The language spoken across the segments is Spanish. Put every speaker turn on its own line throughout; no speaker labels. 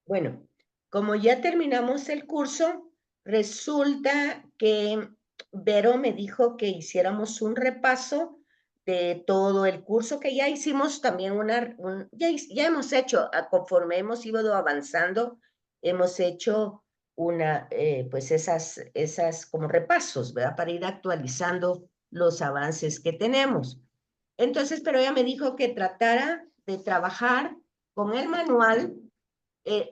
Bueno, como ya terminamos el curso, resulta que Vero me dijo que hiciéramos un repaso de todo el curso que ya hicimos, también ya hemos hecho, conforme hemos ido avanzando, hemos hecho pues esas como repasos, ¿verdad? Para ir actualizando los avances que tenemos. Entonces, pero ella me dijo que tratara de trabajar con el manual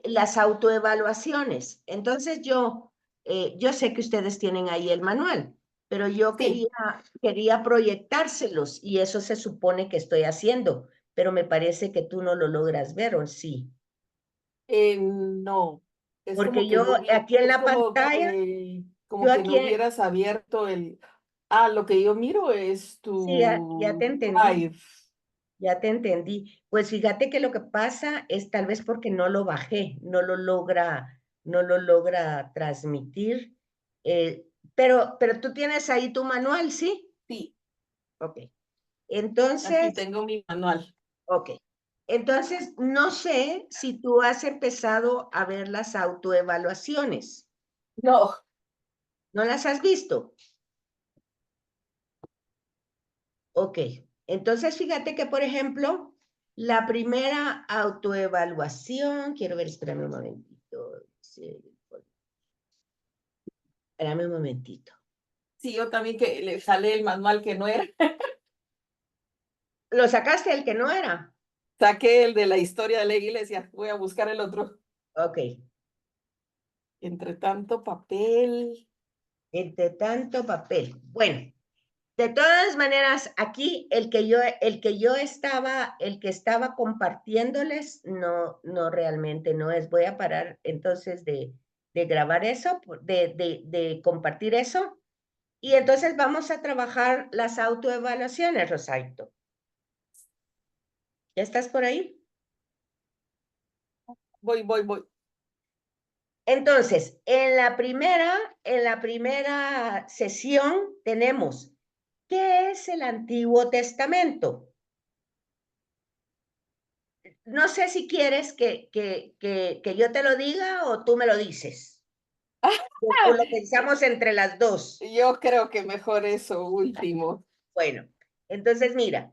las autoevaluaciones. Entonces yo sé que ustedes tienen ahí el manual, pero yo
Sí,
quería proyectárselos y eso se supone que estoy haciendo, pero me parece que tú no lo logras ver, ¿o sí?
no, es como
Porque
que
yo
no
aquí en
es
la pantalla, yo
como que no
aquí,
hubieras abierto lo que yo miro es
sí, ya te
tu
entendí.
Drive.
Ya te entendí. Pues fíjate que lo que pasa es tal vez porque no lo bajé, no lo logra transmitir. eh, pero tú tienes ahí tu manual, ¿sí?
Sí,
Ok.
aquí
Entonces,
tengo mi manual.
ok. Entonces, no sé si tú has empezado a ver las autoevaluaciones.
No,
¿No las has visto? Ok. Entonces, fíjate que, por ejemplo, la primera autoevaluación, quiero ver, espérame un momentito. Sí, espérame un momentito.
sí, yo también que le sale el manual que no era.
¿Lo sacaste el que no era?
Saqué el de la historia de la iglesia, voy a buscar el otro.
Ok.
Entre tanto papel.
Entre tanto papel. Bueno, de todas maneras, aquí el que estaba compartiéndoles, no realmente no es. Voy a parar entonces de grabar eso, de compartir eso. Y entonces vamos a trabajar las autoevaluaciones, Rosaito. ¿Ya estás por ahí?
Voy.
Entonces, en la primera sesión tenemos, ¿qué es el Antiguo Testamento? No sé si quieres que yo te lo diga o tú me lo dices. O lo pensamos entre las dos.
Yo creo que mejor eso último.
Bueno, entonces mira,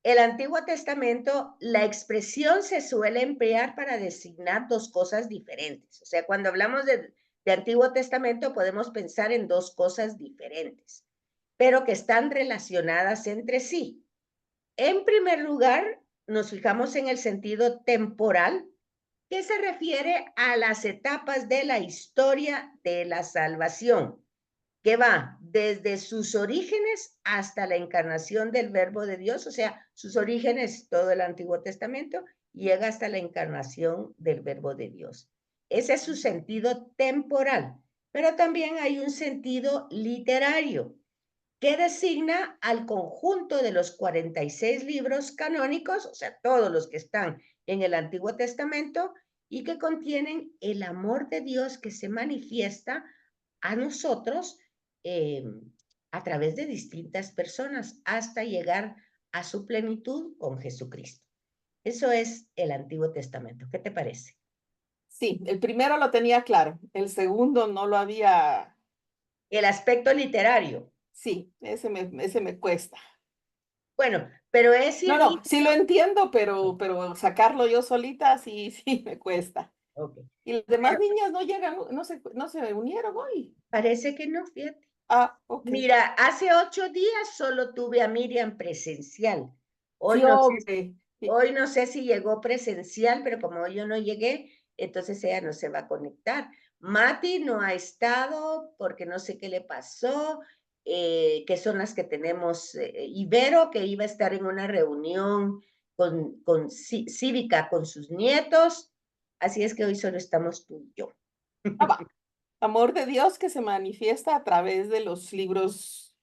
el Antiguo Testamento, la expresión se suele emplear para designar dos cosas diferentes. O sea, cuando hablamos de Antiguo Testamento podemos pensar en dos cosas diferentes, pero que están relacionadas entre sí. En primer lugar, nos fijamos en el sentido temporal, que se refiere a las etapas de la historia de la salvación, que va desde sus orígenes hasta la encarnación del Verbo de Dios, o sea, sus orígenes, todo el Antiguo Testamento, llega hasta la encarnación del Verbo de Dios. Ese es su sentido temporal, pero también hay un sentido literario que designa al conjunto de los 46 libros canónicos, o sea, todos los que están en el Antiguo Testamento y que contienen el amor de Dios que se manifiesta a nosotros eh, a través de distintas personas hasta llegar a su plenitud con Jesucristo. Eso es el Antiguo Testamento. ¿Qué te parece?
Sí, el primero lo tenía claro, el segundo no lo había.
El aspecto literario.
Sí, ese me cuesta.
Bueno, pero es
No, no, sí lo
ciertísimo.
entiendo, pero sacarlo yo solita sí, sí me cuesta.
Ok.
Y las demás
Pero
niñas no llegan, no se unieron hoy.
parece que no, fíjate.
Ah, ok.
Mira, hace 8 días solo tuve a Miriam presencial. Hoy
Sí,
no sé,
hombre. Sí.
hoy no sé si llegó presencial, pero como yo no llegué, entonces ella no se va a conectar. Mati no ha estado porque no sé qué le pasó, que son las que tenemos. Ibero, que iba a estar en una reunión cívica con sus nietos. Así es que hoy solo estamos tú y yo.
Ah, va. Amor de Dios que se manifiesta a través de los libros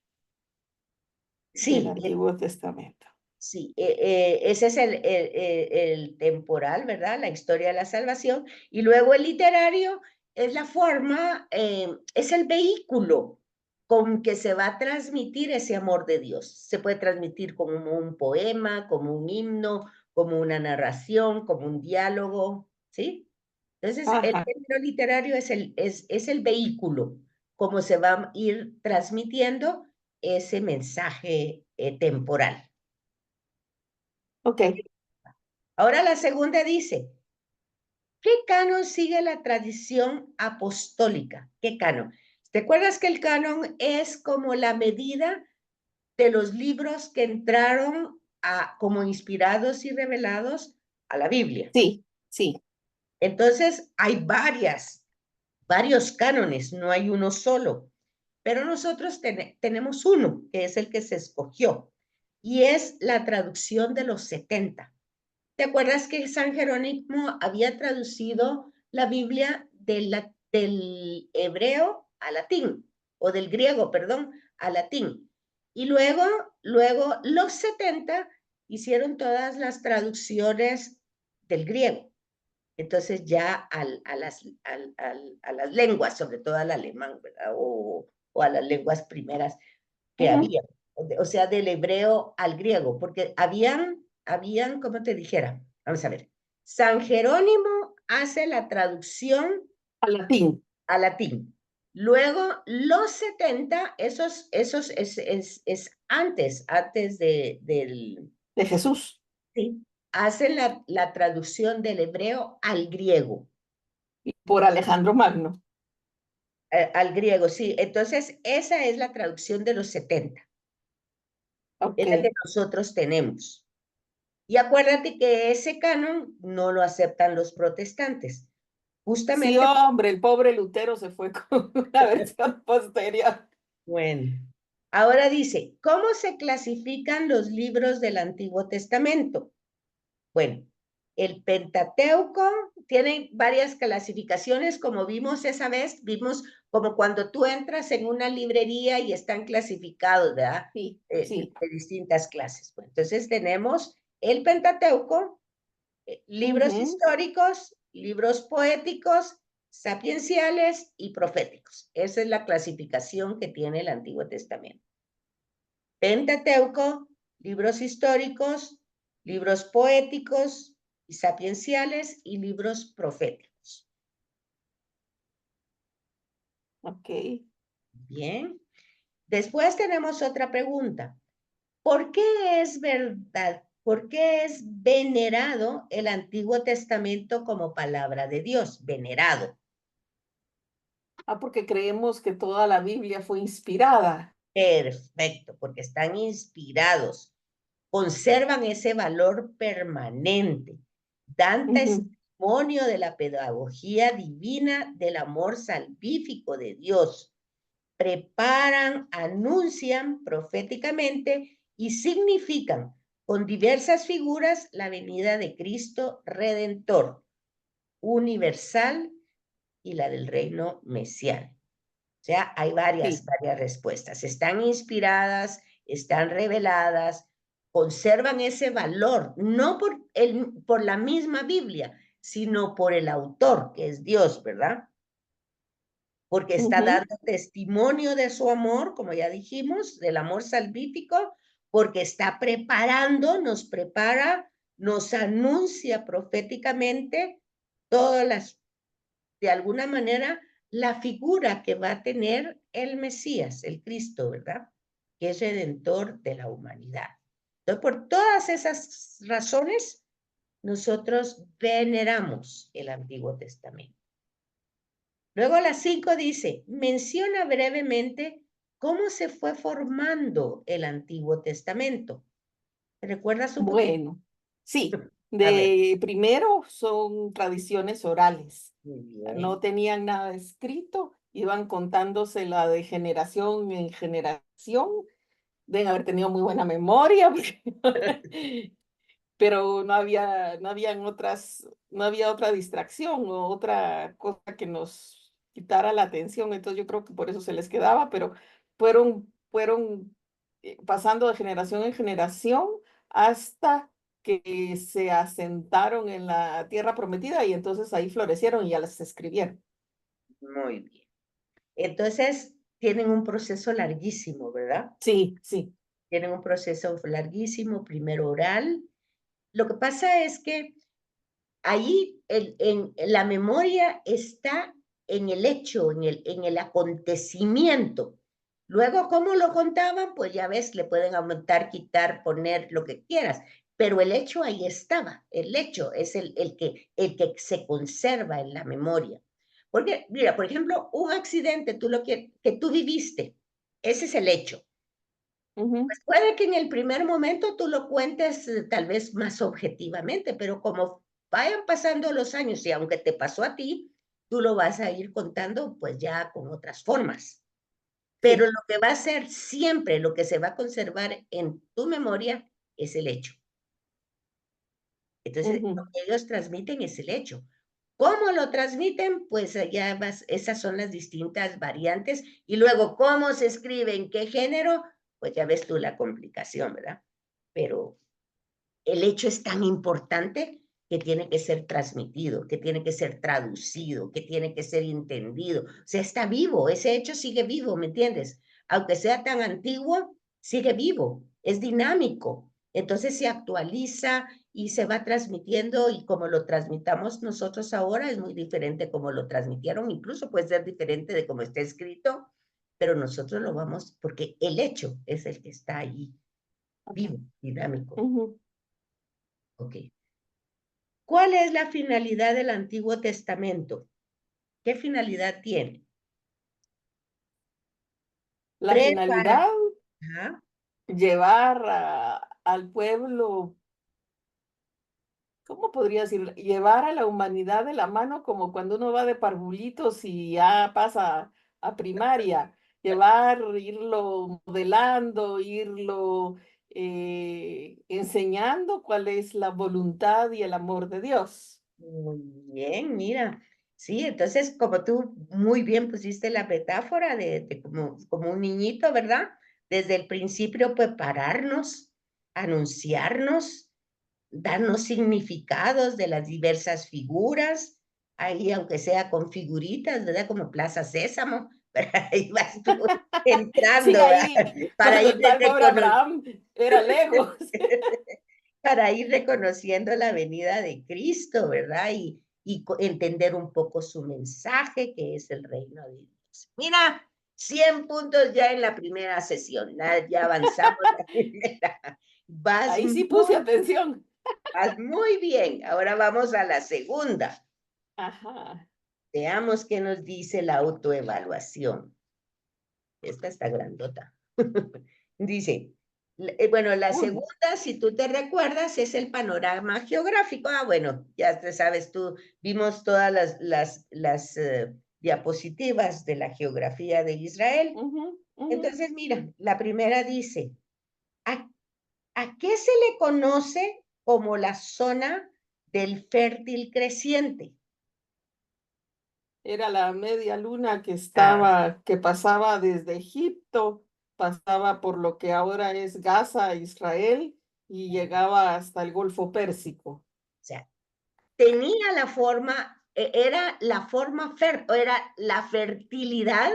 del
Sí,
Antiguo Testamento.
sí, ese es el temporal, ¿verdad? La historia de la salvación. Y luego el literario es la forma, es el vehículo con que se va a transmitir ese amor de Dios. Se puede transmitir como un poema, como un himno, como una narración, como un diálogo, ¿sí? Entonces, el
Ajá.
género literario es el vehículo, como se va a ir transmitiendo ese mensaje temporal.
Ok.
Ahora la segunda dice, ¿qué canon sigue la tradición apostólica? ¿Qué canon? ¿Te acuerdas que el canon es como la medida de los libros que entraron como inspirados y revelados a la Biblia?
Sí, sí.
Entonces, hay varios cánones, no hay uno solo, pero nosotros tenemos uno, que es el que se escogió, y es la traducción de los 70. ¿Te acuerdas que San Jerónimo había traducido la Biblia del hebreo a latín, o del griego, perdón, a latín? Y luego los 70 hicieron todas las traducciones del griego. Entonces ya a las lenguas, sobre todo al alemán, ¿verdad? O a las lenguas primeras que
Ujú.
había, o sea, del hebreo al griego, porque ¿cómo te dijera? Vamos a ver, San Jerónimo hace la traducción
Al latín
a latín. Luego, los 70, es antes
de Jesús.
sí, hacen la traducción del hebreo al griego.
Y por Alejandro Magno.
Al griego, sí. Entonces, esa es la traducción de los 70,
Ok.
es la que nosotros tenemos. Y acuérdate que ese canon no lo aceptan los protestantes,
Sí,
justamente,
hombre, el pobre Lutero se fue con una versión posterior.
bueno. Ahora dice, ¿cómo se clasifican los libros del Antiguo Testamento? Bueno, el Pentateuco tiene varias clasificaciones, como vimos esa vez, vimos como cuando tú entras en una librería y están clasificados, ¿verdad?
Sí,
De
sí.
distintas clases. Bueno, entonces tenemos el Pentateuco, libros
Ujú.
históricos, libros poéticos, sapienciales y proféticos. Esa es la clasificación que tiene el Antiguo Testamento. Pentateuco, libros históricos, libros poéticos y sapienciales y libros proféticos.
Ok.
Bien. Después tenemos otra pregunta. ¿Por qué es verdad? ¿Por qué es venerado el Antiguo Testamento como palabra de Dios? Venerado.
Ah, porque creemos que toda la Biblia fue inspirada.
Perfecto, porque están inspirados, conservan ese valor permanente, dan
Ujú.
testimonio de la pedagogía divina del amor salvífico de Dios, preparan, anuncian proféticamente y significan con diversas figuras la venida de Cristo Redentor, universal y la del reino mesiánico. O sea, hay
Sí.
varias respuestas. Están inspiradas, están reveladas, conservan ese valor, no por la misma Biblia, sino por el autor, que es Dios, ¿verdad? Porque está
Ujú.
dando testimonio de su amor, como ya dijimos, del amor salvífico, porque está preparando, nos prepara, nos anuncia proféticamente todas de alguna manera, la figura que va a tener el Mesías, el Cristo, ¿verdad? Que es redentor de la humanidad. Entonces, por todas esas razones, nosotros veneramos el Antiguo Testamento. Luego la 5 dice, menciona brevemente cómo se fue formando el Antiguo Testamento. ¿Recuerdas un poquito?
Bueno, sí.
A ver,
De primero son tradiciones orales.
muy
No
bien.
tenían nada escrito, iban contándosela de generación en generación. Deben haber tenido muy buena memoria, pero no había otra distracción o otra cosa que nos quitara la atención. Entonces yo creo que por eso se les quedaba, pero fueron pasando de generación en generación hasta que se asentaron en la tierra prometida y entonces ahí florecieron y ya las escribieron.
Muy bien. Entonces, tienen un proceso larguísimo, ¿verdad?
Sí, sí.
Tienen un proceso larguísimo, primero oral. Lo que pasa es que ahí en la memoria está en el hecho, en el acontecimiento. Luego, ¿cómo lo contaban? Pues ya ves, le pueden aumentar, quitar, poner lo que quieras, pero el hecho ahí estaba. El hecho es el que se conserva en la memoria. Porque, mira, por ejemplo, un accidente, tú lo que tú viviste, ese es el hecho. Pues puede que en el primer momento tú lo cuentes tal vez más objetivamente, pero como vayan pasando los años y aunque te pasó a ti, tú lo vas a ir contando pues ya con otras formas. Pero
Sí.
lo que va a ser siempre, lo que se va a conservar en tu memoria es el hecho. Entonces, lo
Ujú.
que ellos transmiten es el hecho. ¿Cómo lo transmiten? Pues allá vas, esas son las distintas variantes. Y luego, ¿cómo se escribe? ¿En qué género? Pues ya ves tú la complicación, ¿verdad? Pero el hecho es tan importante que tiene que ser transmitido, que tiene que ser traducido, que tiene que ser entendido. O sea, está vivo, ese hecho sigue vivo, ¿me entiendes? Aunque sea tan antiguo, sigue vivo, es dinámico. Entonces se actualiza y se va transmitiendo y como lo transmitamos nosotros ahora es muy diferente como lo transmitieron, incluso puede ser diferente de cómo está escrito, pero nosotros lo vamos, porque el hecho es el que está ahí, vivo, dinámico.
Ujú.
Ok. ¿Cuál es la finalidad del Antiguo Testamento? ¿Qué finalidad tiene?
La
Prepara.
finalidad,
Ajá.
llevar al pueblo, ¿cómo podría decir? Llevar a la humanidad de la mano como cuando uno va de parvulitos y ya pasa a primaria. Llevar, irlo modelando, irlo enseñando cuál es la voluntad y el amor de Dios.
Muy bien, mira. Sí, entonces, como tú muy bien pusiste la metáfora de como un niñito, ¿verdad? Desde el principio prepararnos, anunciarnos, darnos significados de las diversas figuras, ahí aunque sea con figuritas, ¿verdad? Como Plaza Sésamo, pero ahí vas tú
Sí,
entrando, ¿verdad?
ahí,
Para
cuando
ir
está el pobre
reconociendo.
Abraham, era lejos.
Para ir reconociendo la venida de Cristo, ¿verdad? Y entender un poco su mensaje, que es el reino de Dios. Mira, 100 puntos ya en la primera sesión, ya avanzamos la primera. Vas
Ahí sí puse
muy,
atención.
vas muy bien. Ahora vamos a la segunda.
Ajá.
Veamos qué nos dice la autoevaluación. Esta está grandota. Dice, bueno, la
Uy,
segunda, si tú te recuerdas, es el panorama geográfico. Ah, bueno, ya te sabes tú, vimos todas las diapositivas de la geografía de Israel.
ujú, ujú.
Entonces, mira, la primera dice, ¿a, ¿a qué se le conoce como la zona del fértil creciente?
Era la media luna que
Ah,
estaba, que pasaba desde Egipto, pasaba por lo que ahora es Gaza, Israel, y llegaba hasta el Golfo Pérsico.
o sea, tenía la forma, era la forma, era la fertilidad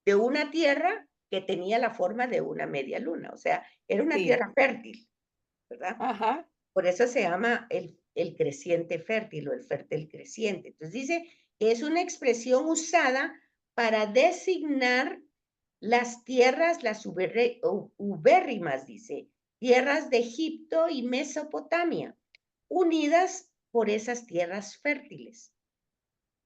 de una tierra que tenía la forma de una media luna, o sea, era una
Sí,
tierra fértil, ¿verdad?
ajá.
Por eso se llama el creciente fértil o el fértil creciente. Entonces dice que es una expresión usada para designar las tierras, las ubérrimas, dice, tierras de Egipto y Mesopotamia, unidas por esas tierras fértiles.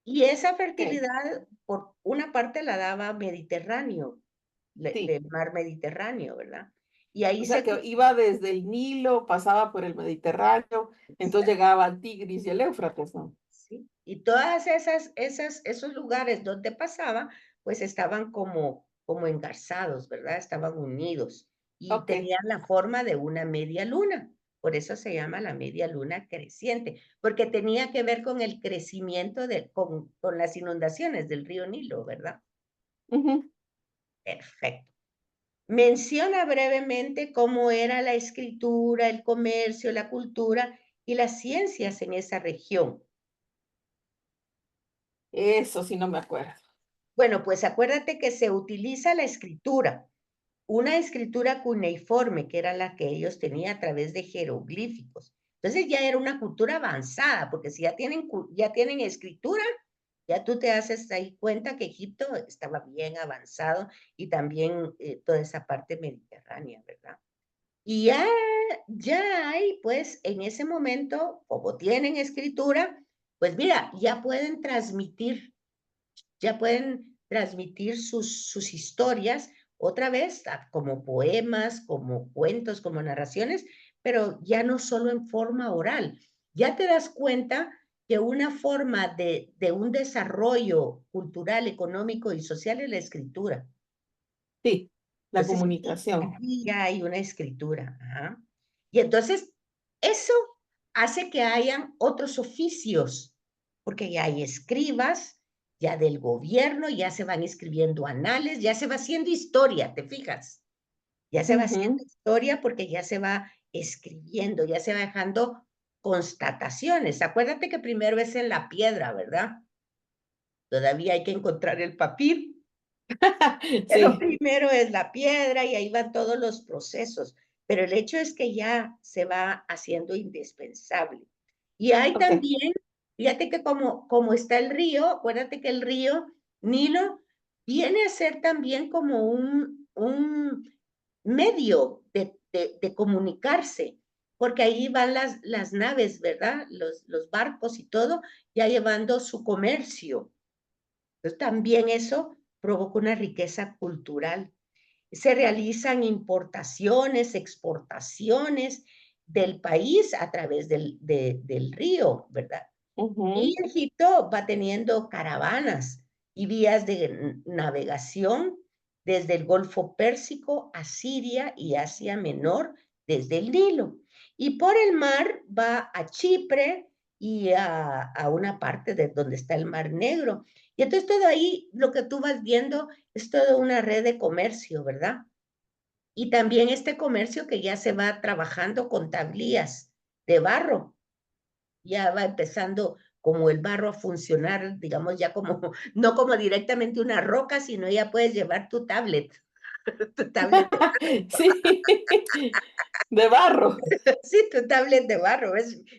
Y esa
Ok,
fertilidad, por una parte, la daba Mediterráneo,
sí.
del mar Mediterráneo, ¿verdad? Y ahí
O sea
se
que iba desde el Nilo, pasaba por el Mediterráneo, entonces llegaba al Tigris y el Éufrates, ¿no?
¿sí? Y todas esos lugares donde pasaba, pues estaban como engarzados, ¿verdad? Estaban unidos y
Ok.
tenían la forma de una media luna. Por eso se llama la media luna creciente, porque tenía que ver con el crecimiento con las inundaciones del río Nilo, ¿verdad?
Ujú.
Perfecto. Menciona brevemente cómo era la escritura, el comercio, la cultura y las ciencias en esa región.
Eso sí no me acuerdo.
Bueno, pues acuérdate que se utiliza la escritura, una escritura cuneiforme, que era la que ellos tenían a través de jeroglíficos. Entonces ya era una cultura avanzada, porque si ya tienen escritura, ya tú te haces ahí cuenta que Egipto estaba bien avanzado y también toda esa parte mediterránea, ¿verdad? Y ya hay, pues, en ese momento, como tienen escritura, pues mira, ya pueden transmitir sus historias otra vez, como poemas, como cuentos, como narraciones, pero ya no solo en forma oral. Ya te das cuenta que una forma de un desarrollo cultural, económico y social es la escritura.
Sí, la
Entonces,
comunicación.
aquí ya hay una escritura, ajá. Y entonces, eso hace que hayan otros oficios, porque ya hay escribas, ya del gobierno, ya se van escribiendo anales, ya se va haciendo historia, ¿te fijas? Ya se va haciendo
Ujú.
historia porque ya se va escribiendo, ya se va dejando constataciones. Acuérdate que primero es en la piedra, ¿verdad? Todavía hay que encontrar el papiro. Pero
Sí,
primero es la piedra y ahí van todos los procesos, pero el hecho es que ya se va haciendo indispensable. Y hay
ok.
también, fíjate que como está el río, acuérdate que el río Nilo viene a ser también como un medio de comunicarse, porque ahí van las naves, ¿verdad? Los barcos y todo, ya llevando su comercio. Entonces, también eso provoca una riqueza cultural. Se realizan importaciones, exportaciones del país a través del río, ¿verdad? Y
Ujú,
Egipto va teniendo caravanas y vías de navegación desde el Golfo Pérsico a Siria y Asia Menor desde el Nilo. Y por el mar va a Chipre y a una parte de donde está el Mar Negro. Y entonces todo ahí, lo que tú vas viendo es toda una red de comercio, ¿verdad? Y también este comercio que ya se va trabajando con tablillas de barro, ya va empezando como el barro a funcionar, digamos, ya como, no como directamente una roca, sino ya puedes llevar tu tablet, tu tablet de,
sí, de barro.
sí, tu tablet de barro,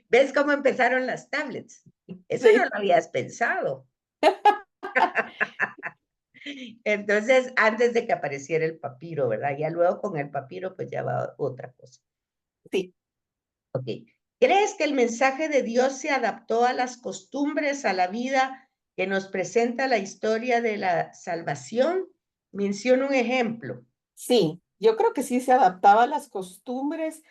¿ves cómo empezaron las tablets? Eso no lo
Sí,
habías pensado. Entonces, antes de que apareciera el papiro, ¿verdad? Ya luego con el papiro, pues ya va otra cosa.
sí,
Ok. ¿Crees que el mensaje de Dios se adaptó a las costumbres, a la vida que nos presenta la historia de la salvación? Menciono un ejemplo.
sí. Yo creo que sí se adaptaba a las costumbres.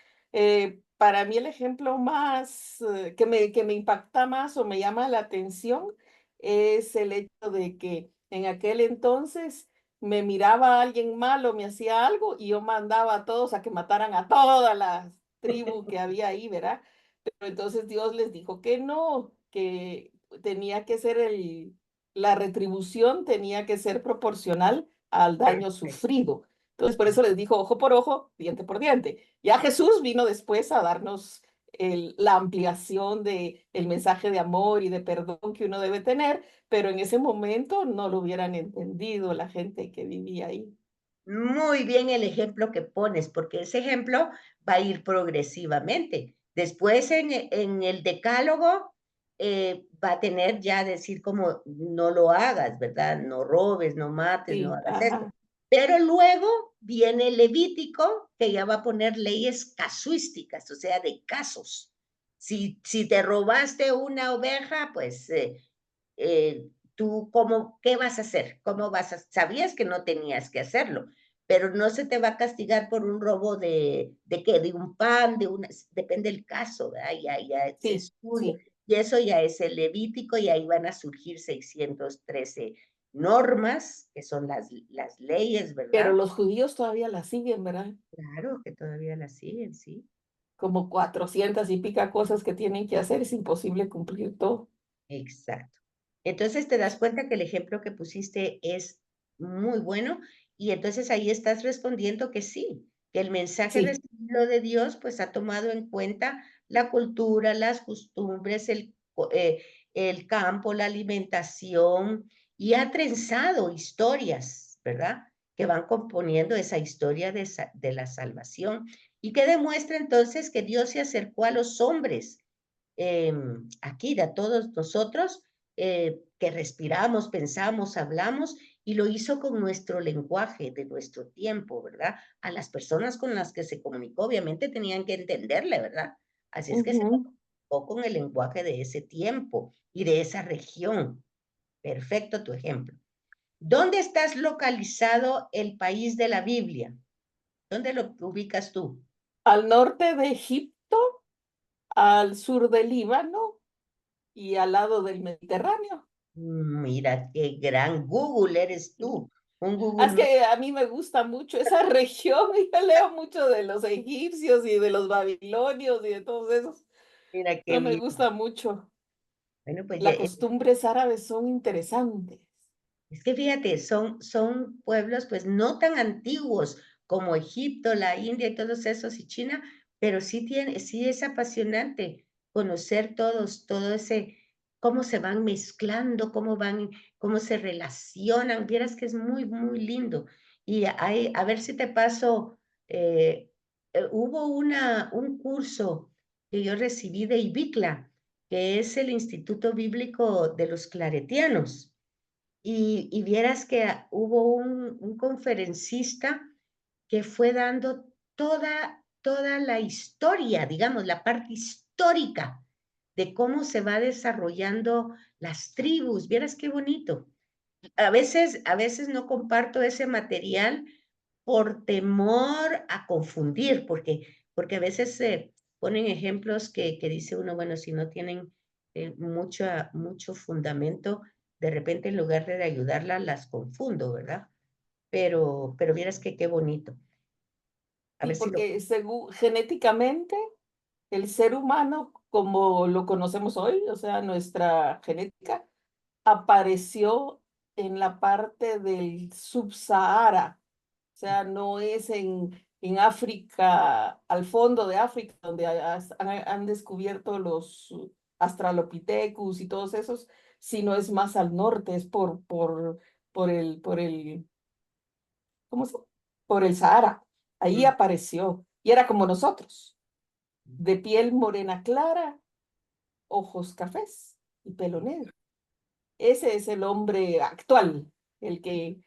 Para mí el ejemplo más que me impacta más o me llama la atención es el hecho de que en aquel entonces me miraba a alguien malo, me hacía algo y yo mandaba a todos a que mataran a todas las tribus que había ahí, ¿verdad? Pero entonces Dios les dijo que no, que tenía que ser la retribución tenía que ser proporcional al daño
Perfecto.
sufrido. Entonces, por eso les dijo ojo por ojo, diente por diente. Ya Jesús vino después a darnos la ampliación de el mensaje de amor y de perdón que uno debe tener, pero en ese momento no lo hubieran entendido la gente que vivía ahí.
Muy bien el ejemplo que pones, porque ese ejemplo va a ir progresivamente. Después en el decálogo va a tener ya decir como no lo hagas, ¿verdad? No robes, no mates, no
Sí,
hagas esto.
ajá,
Pero luego viene el Levítico que ya va a poner leyes casuísticas, o sea, de casos. Si te robaste una oveja, pues tú, ¿qué vas a hacer? Sabías que no tenías que hacerlo, pero no se te va a castigar por un robo ¿de qué? De un pan, depende del caso, ¿verdad? Ya se
sí,
estudia.
sí.
Y eso ya es el Levítico y ahí van a surgir 613 normas, que son las leyes,
Pero
¿verdad?
los judíos todavía la siguen, ¿verdad?
Claro que todavía las siguen, sí.
Como 400 y pica cosas que tienen que hacer, es imposible cumplir todo.
Exacto. Entonces te das cuenta que el ejemplo que pusiste es muy bueno y entonces ahí estás respondiendo que sí, que el mensaje
Sí,
recibido de Dios pues ha tomado en cuenta la cultura, las costumbres, el campo, la alimentación y ha trenzado historias, ¿verdad? Que van componiendo esa historia de la salvación. y que demuestra entonces que Dios se acercó a los hombres, aquí, a todos nosotros, que respiramos, pensamos, hablamos, y lo hizo con nuestro lenguaje de nuestro tiempo, ¿verdad? A las personas con las que se comunicó, obviamente tenían que entenderle, ¿verdad? Así es que se
Ujú.
comunicó con el lenguaje de ese tiempo y de esa región. Perfecto tu ejemplo. ¿Dónde estás localizado el país de la Biblia? ¿Dónde lo ubicas tú?
Al norte de Egipto, al sur del Líbano y al lado del Mediterráneo.
Mira, qué gran Google eres tú. Un
Es
Google más.
que a mí me gusta mucho esa región y yo leo mucho de los egipcios y de los babilonios y de todos esos.
Mira, qué
No me
bien.
gusta mucho.
Bueno, pues ya,
Las costumbres árabes son interesantes.
es que fíjate, son pueblos pues no tan antiguos como Egipto, la India y todos esos y China, pero sí es apasionante conocer todos, todo ese, cómo se van mezclando, cómo se relacionan. Vieras que es muy, muy lindo. Y hay, a ver si te paso, eh, hubo un curso que yo recibí de IBICLA, que es el Instituto Bíblico de los Claretianos. Y vieras que hubo un conferencista que fue dando toda la historia, digamos, la parte histórica de cómo se va desarrollando las tribus. Vieras qué bonito. A veces no comparto ese material por temor a confundir, porque a veces se ponen ejemplos que dice uno, bueno, si no tienen mucho fundamento, de repente en lugar de ayudarla, las confundo, ¿verdad? Pero vieras que qué bonito. A
Sí,
ver si lo...
porque según genéticamente, el ser humano, como lo conocemos hoy, o sea, nuestra genética, apareció en la parte del subsahara, o sea, no es en África, al fondo de África, donde han descubierto los Australopithecus y todos esos, sino es más al norte, es por el, ¿cómo se llama? Por el Sahara. Ahí
Mm,
apareció y era como nosotros, de piel morena clara, ojos cafés y pelo negro. Ese es el hombre actual, el que,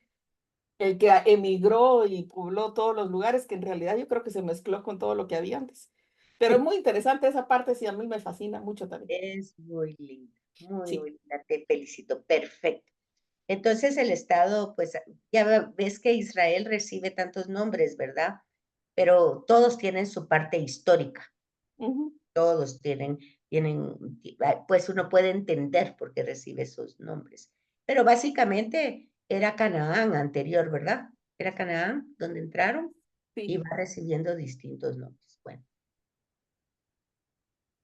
el que emigró y pobló todos los lugares, que en realidad yo creo que se mezcló con todo lo que había antes. Pero es muy interesante esa parte, sí, a mí me fascina mucho también.
es muy linda, muy,
Sí.
muy linda. Te felicito. Perfecto. Entonces el Estado, pues ya ves que Israel recibe tantos nombres, ¿verdad? Pero todos tienen su parte histórica,
Ujú.
todos pues uno puede entender por qué recibe esos nombres. Pero básicamente era Canaán anterior, ¿verdad? Era Canaán donde entraron y
Sí.
va recibiendo distintos nombres. Bueno,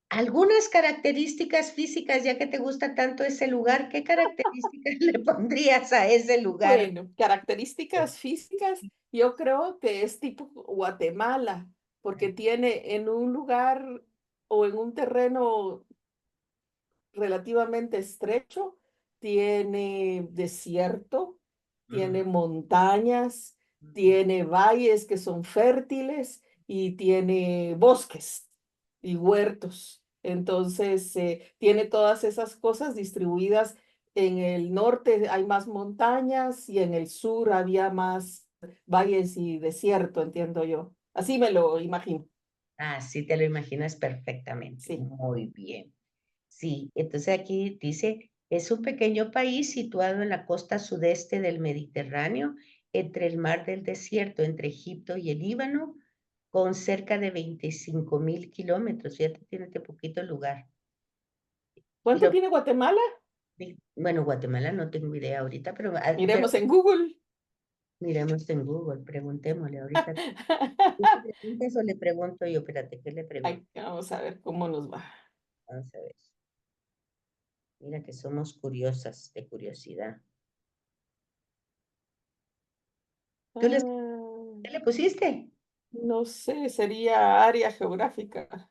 algunas características físicas, ya que te gusta tanto ese lugar, ¿qué características le pondrías a ese lugar?
Bueno, características físicas, yo creo que es tipo Guatemala, porque tiene en un lugar o en un terreno relativamente estrecho, tiene desierto,
Ujú,
tiene montañas,
ujú.
tiene valles que son fértiles y tiene bosques y huertos. Entonces, tiene todas esas cosas distribuidas. En el norte hay más montañas y en el sur había más valles y desierto, entiendo yo. Así me lo imagino.
Ah, sí, te lo imaginas perfectamente.
Sí.
Muy bien. Sí, entonces aquí dice, es un pequeño país situado en la costa sudeste del Mediterráneo, entre el mar del desierto, entre Egipto y el Líbano, con cerca de 25.000 kilómetros. Fíjate, tiene este poquito lugar. Y
¿Cuánto
lo,
tiene Guatemala?
bueno, Guatemala no tengo idea ahorita, pero
Miremos en Google.
miremos en Google, preguntémosle ahorita. ¿Tú le preguntas o le pregunto yo? Espérate, ¿qué le pregunto?
Ay, vamos a ver cómo nos va.
Vamos a ver. Mira que somos curiosas, de curiosidad. ¿Tú les,
Ah,
¿Qué le pusiste?
no sé, sería área geográfica.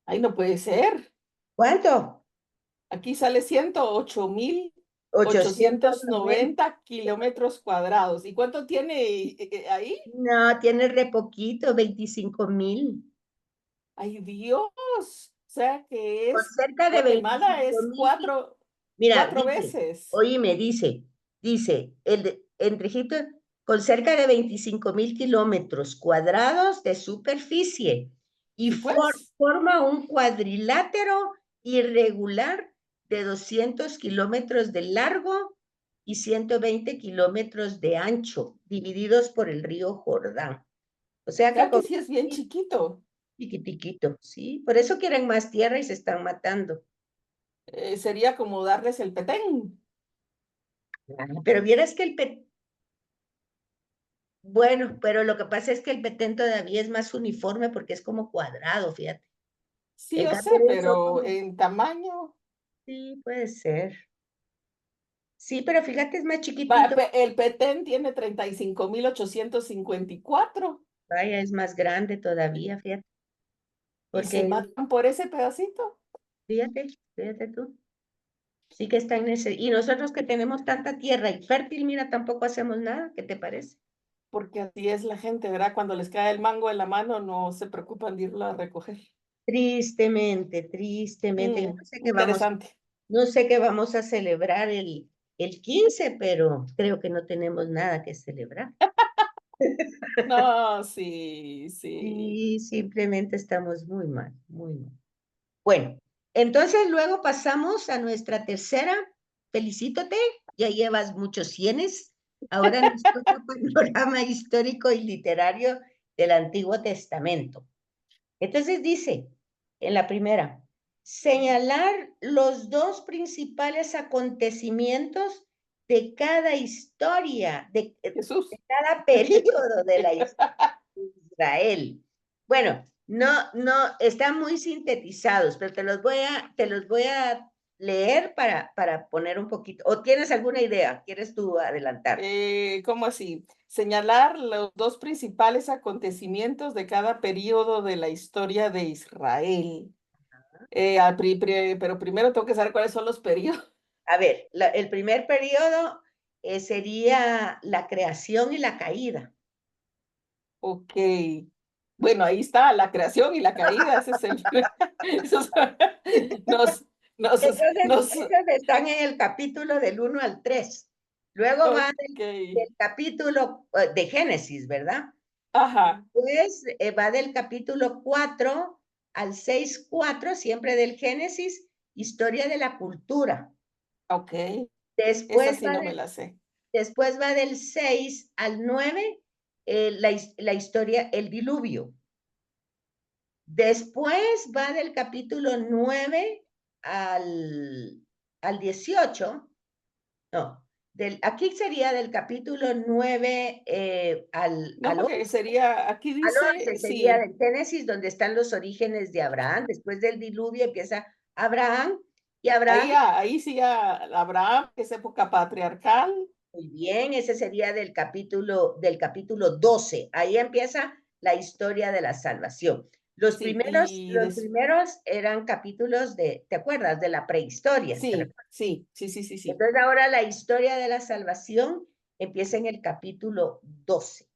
Ay, no puede ser.
¿Cuánto?
Aquí sale
890.
108.890 kilómetros cuadrados. ¿Y cuánto tiene ahí?
No, tiene re poquito, 25,000.
Ay, Dios. O sea que
Con
es,
cerca de
Guatemala
veinticinco
es
mil. Mira,
cuatro
dice,
veces.
óyeme, dice, entre Egipto, con cerca de 25,000 kilómetros cuadrados de superficie y
Sí, pues.
forma un cuadrilátero irregular de 200 kilómetros de largo y 120 kilómetros de ancho, divididos por el río Jordán. O
O
sea que
sea
con
que sí es bien chiquito.
chiquitiquito, ¿sí? Por eso quieren más tierra y se están matando.
Sería como darles el Petén.
Pero vieras que bueno, pero lo que pasa es que el Petén todavía es más uniforme porque es como cuadrado, fíjate.
Sí,
En
yo
cambio
sé,
de eso,
pero
como,
en tamaño.
sí, puede ser. Sí, pero fíjate, es más chiquitito.
El Petén tiene 35.854
Vaya, es más grande todavía, fíjate.
y se
Porque,
matan por ese pedacito.
fíjate tú. Sí que está en ese. Y nosotros que tenemos tanta tierra y fértil, mira, tampoco hacemos nada. ¿Qué te parece?
Porque así es la gente, ¿verdad? Cuando les cae el mango en la mano, no se preocupan de irlo a recoger.
Tristemente, tristemente. Yo
Interesante.
no sé qué vamos a celebrar el 15, pero creo que no tenemos nada que celebrar.
No, sí, sí.
Sí, simplemente estamos muy mal, muy mal. Bueno, entonces luego pasamos a nuestra tercera. Felicítate, ya llevas muchos cienes. Ahora nos toca panorama histórico y literario del Antiguo Testamento. Entonces dice, en la primera, señalar los dos principales acontecimientos de cada historia, de
Jesús.
cada periodo de la historia de Israel. Bueno, no, están muy sintetizados, pero te los voy a leer para poner un poquito. ¿O tienes alguna idea? ¿Quieres tú adelantar?
¿Cómo así? Señalar los dos principales acontecimientos de cada periodo de la historia de Israel. Pero primero tengo que saber cuáles son los periodos.
A ver, el primer periodo sería la creación y la caída.
Ok. Bueno, ahí está la creación y la caída. Ese es el. esos- nos, nos,
Entonces,
nos.
esos están en el capítulo del 1 al 3. Luego va
Ok.
del capítulo de Génesis, ¿verdad?
Ajá.
Después va del capítulo 4 al 6:4, siempre del Génesis, historia de la cultura.
Ok. Esa
Después
sí
va,
no me la sé.
después va del 6 al 9, la historia, el diluvio. Después va del capítulo 9 al 18. No, aquí sería del capítulo 9
No, porque
11.
sería, aquí
Al 11
dice,
sería
sí,
del Génesis, donde están los orígenes de Abraham. Después del diluvio empieza Abraham, y Abraham,
ahí sí ya Abraham, que es época patriarcal.
muy bien, ese sería del capítulo 12. Ahí empieza la historia de la salvación. Los
Sí,
primeros, los primeros eran capítulos ¿te acuerdas? De la prehistoria.
sí, sí, sí, sí, sí, sí.
Entonces ahora la historia de la salvación empieza en el capítulo 12.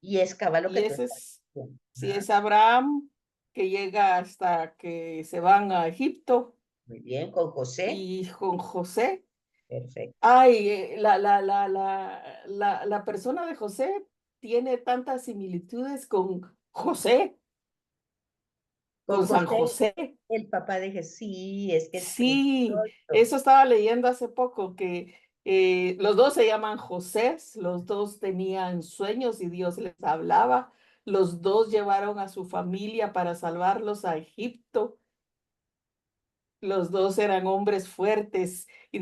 Y es cabal lo que
Y
tú
ese
estás
es,
diciendo.
sí,
Ajá.
es Abraham que llega hasta que se van a Egipto
Muy bien, con José.
y con José.
Perfecto.
Ay, la persona de José tiene tantas similitudes con José,
Con
con San
José,
José.
el papá de Jesús. Sí, es que es
Sí,
precioso.
eso estaba leyendo hace poco, que los dos se llaman José, los dos tenían sueños y Dios les hablaba, los dos llevaron a su familia para salvarlos a Egipto, los dos eran hombres fuertes, y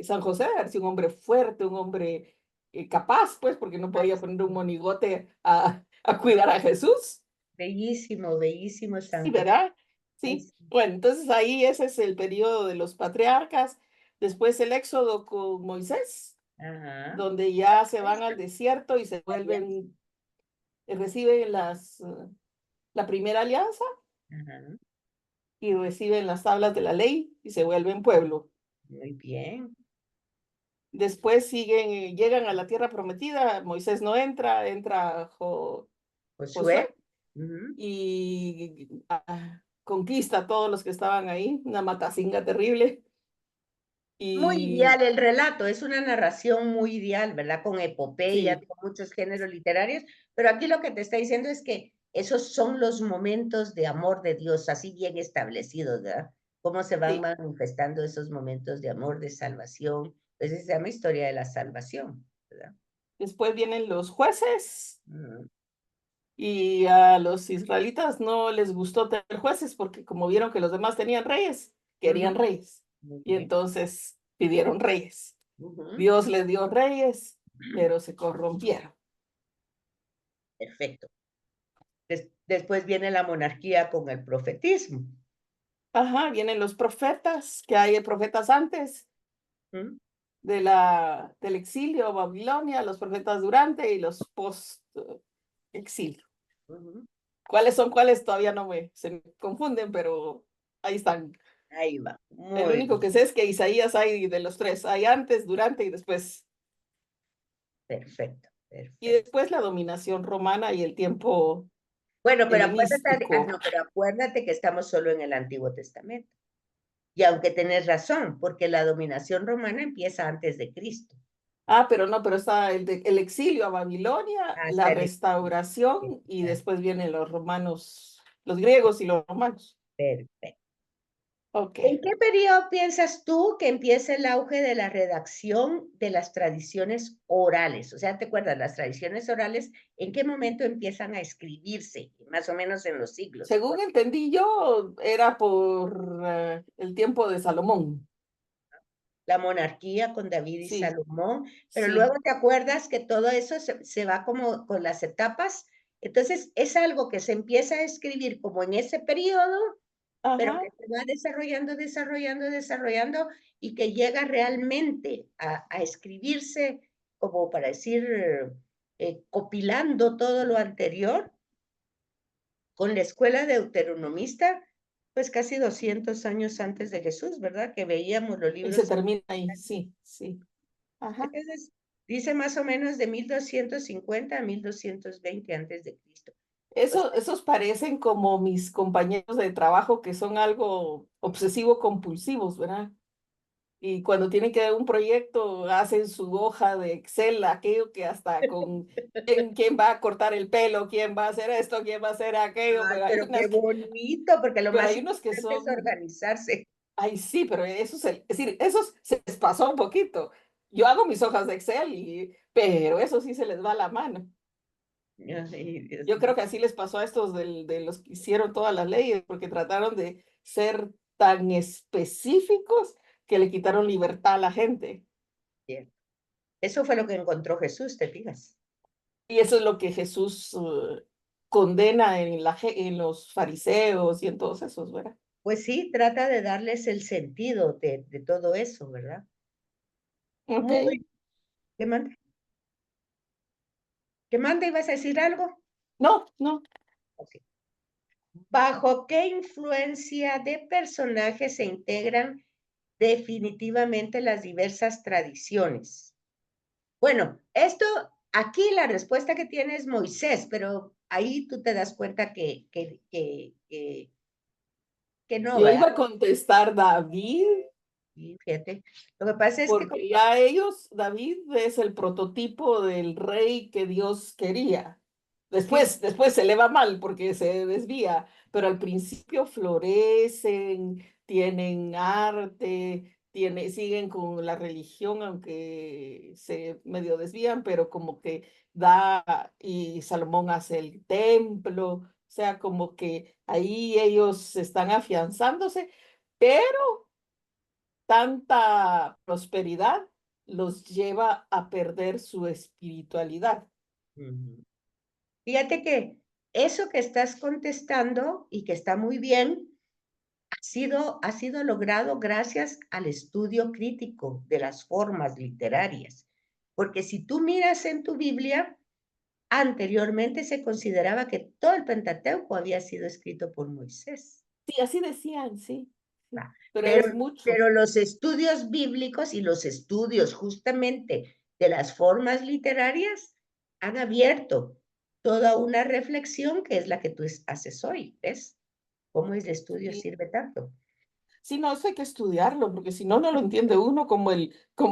San José debe haber sido un hombre fuerte, un hombre capaz, pues, porque no
Ay,
podía poner un
sí.
monigote a cuidar a Jesús.
Bellísimo, bellísimo
Sí,
San José.
¿verdad?
Ay,
Sí.
sí.
Bueno, entonces ahí ese es el periodo de los patriarcas. Después el éxodo con Moisés,
Ajá.
donde ya se van al
Alianza,
desierto y se
alianza.
vuelven, reciben la primera alianza.
Ajá,
y reciben las tablas de la ley y se vuelven pueblo.
muy bien.
Después siguen, llegan a la tierra prometida, Moisés no entra, entra Josué
Josué. Ujú.
y conquista a todos los que estaban ahí, una matacinga terrible.
Muy
Y
ideal el relato, es una narración muy ideal, ¿verdad? Con epopeya,
sí,
con muchos géneros literarios, pero aquí lo que te está diciendo es que esos son los momentos de amor de Dios, así bien establecidos, ¿verdad? Cómo se van
sí.
manifestando esos momentos de amor, de salvación. Entonces se llama historia de la salvación, ¿verdad?
Después vienen los jueces
Mm,
y a los israelitas no les gustó tener jueces porque como vieron que los demás tenían reyes,
ujú,
querían reyes.
muy
Y
bien.
entonces pidieron reyes.
Ujú,
Dios les dio reyes, pero se corrompieron.
perfecto. Después viene la monarquía con el profetismo.
Ajá, vienen los profetas, que hay profetas antes
¿Mm?
del exilio a Babilonia, los profetas durante y los post exilio.
Ujú.
¿Cuáles son cuáles? Todavía no se me confunden, pero ahí están.
Ahí va,
El
muy
único
bien,
que sé es que Isaías hay de los tres, hay antes, durante y después.
perfecto,
Y
perfecto.
después la dominación romana y el tiempo
Bueno,
helenístico.
no, pero acuérdate que estamos solo en el Antiguo Testamento. Y aunque tenés razón, porque la dominación romana empieza antes de Cristo,
Ah, pero no, pero está el exilio a Babilonia, la
hasta el
restauración y después vienen los romanos, los griegos y los romanos.
perfecto.
Ok.
¿En qué periodo piensas tú que empieza el auge de la redacción de las tradiciones orales? O sea, ¿te acuerdas? Las tradiciones orales, ¿en qué momento empiezan a escribirse? Más o menos en los siglos, ¿te
Según
acuerdas?
entendí yo, era por el tiempo de Salomón.
La monarquía con David y
Sí,
Salomón, pero luego
sí.
te acuerdas que todo eso se va como con las etapas. Entonces, es algo que se empieza a escribir como en ese periodo, pero
Ajá.
que se va desarrollando, desarrollando, desarrollando y que llega realmente a escribirse, como para decir, copilando todo lo anterior con la escuela deuteronomista, pues casi 200 años antes de Jesús, ¿verdad? Que veíamos los
Y se
libros.
termina ahí. Sí, sí. Ajá.
Entonces, dice más o menos de 1250 a 1220 antes de Cristo. O sea,
Esos parecen como mis compañeros de trabajo que son algo obsesivo-compulsivos, ¿verdad? Y cuando tienen que dar un proyecto, hacen su hoja de Excel, aquello que hasta con quién va a cortar el pelo, quién va a hacer esto, quién va a hacer aquello,
ay, pero qué bonito, porque lo
pero
más
hay unos que
importante es
son,
organizarse.
ay sí, pero eso es decir, esos se les pasó un poquito. Yo hago mis hojas de Excel, pero eso sí se les va la mano.
Ay, Dios
Yo creo
mío.
que así les pasó a estos de los que hicieron todas las leyes, porque trataron de ser tan específicos que le quitaron libertad a la gente.
Bien. Eso fue lo que encontró Jesús, ¿te fijas?
Y eso es lo que Jesús condena en los fariseos y en todos esos, ¿verdad?
Pues sí, trata de darles el sentido de todo eso, ¿verdad?
Ok.
Muy, ¿qué manda? ¿Qué manda? ¿Ibas a decir algo?
No, no.
Ok. ¿Bajo qué influencia de personajes se integran definitivamente las diversas tradiciones? Bueno, esto, aquí la respuesta que tiene es Moisés, pero ahí tú te das cuenta que no,
Yo iba
¿verdad?
a contestar David,
Y fíjate, lo que pasa es que,
porque ya ellos, David es el prototipo del rey que Dios quería.
sí,
Después se le va mal porque se desvía, pero al principio florecen, tienen arte, siguen con la religión, aunque se medio desvían, pero como que y Salomón hace el templo, o sea, como que ahí ellos están afianzándose, pero tanta prosperidad los lleva a perder su espiritualidad.
ujú. Fíjate que eso que estás contestando y que está muy bien, ha sido logrado gracias al estudio crítico de las formas literarias. Porque si tú miras en tu Biblia, anteriormente se consideraba que todo el Pentateuco había sido escrito por Moisés.
Sí, así decían, sí, sí,
¿Va?
pero
Pero,
es mucho.
pero los estudios bíblicos y los estudios justamente de las formas literarias han abierto toda una reflexión que es la que tú haces hoy, ¿ves? ¿Cómo el estudio
Sí.
sirve tanto?
Sí, no, eso hay que estudiarlo, porque si no, no lo entiende uno, como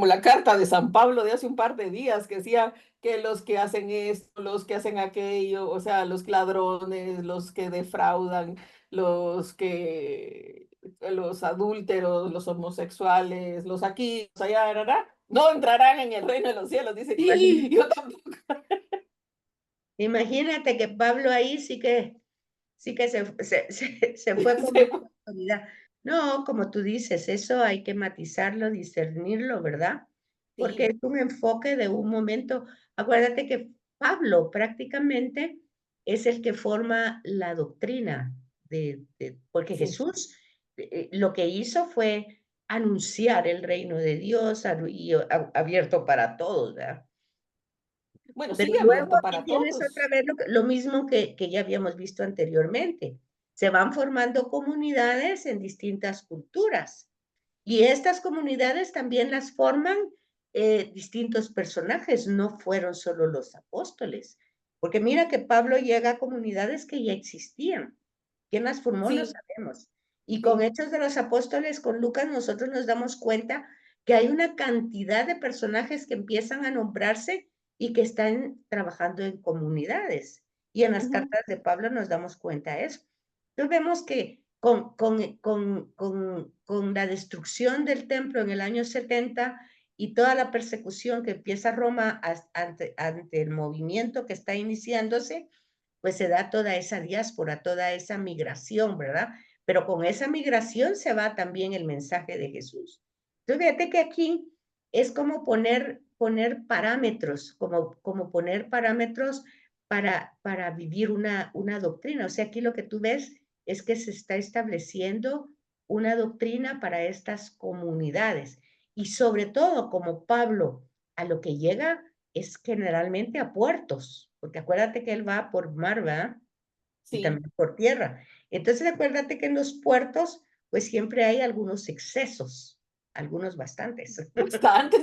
la carta de San Pablo de hace un par de días, que decía que los que hacen esto, los que hacen aquello, o sea, los ladrones, los que defraudan, los adúlteros, los homosexuales, los aquí, los allá, ¿verdad? No entrarán en el reino de los cielos, dice, y yo tampoco.
Imagínate que Pablo ahí sí que se fue con
Sí,
mucha autoridad. No, como tú dices, eso hay que matizarlo, discernirlo, ¿verdad? Porque
sí,
es un enfoque de un momento. Acuérdate que Pablo prácticamente es el que forma la doctrina porque
sí.
Jesús lo que hizo fue anunciar el reino de Dios y abierto para todos, ¿verdad?
Bueno,
Pero
sigue
luego
abierto
aquí
para
tienes otra
todos.
vez lo mismo que ya habíamos visto anteriormente. Se van formando comunidades en distintas culturas y estas comunidades también las forman distintos personajes, no fueron solo los apóstoles, porque mira que Pablo llega a comunidades que ya existían. ¿Quién las formó? No
Sí,
sabemos. Y con
sí.
Hechos de los Apóstoles, con Lucas, nosotros nos damos cuenta que hay una cantidad de personajes que empiezan a nombrarse y que están trabajando en comunidades. Y en las
Ujú.
cartas de Pablo nos damos cuenta de eso. Entonces vemos que con la destrucción del templo en el año 70 y toda la persecución que empieza Roma ante el movimiento que está iniciándose, pues se da toda esa diáspora, toda esa migración, ¿verdad? Pero con esa migración se va también el mensaje de Jesús. Entonces, fíjate que aquí es como poner parámetros, como poner parámetros para vivir una doctrina. O sea, aquí lo que tú ves es que se está estableciendo una doctrina para estas comunidades. Y sobre todo, como Pablo a lo que llega es generalmente a puertos, porque acuérdate que él va por mar, ¿verdad? Y
Sí,
también por tierra. Entonces, acuérdate que en los puertos, pues siempre hay algunos excesos, algunos bastantes.
bastante.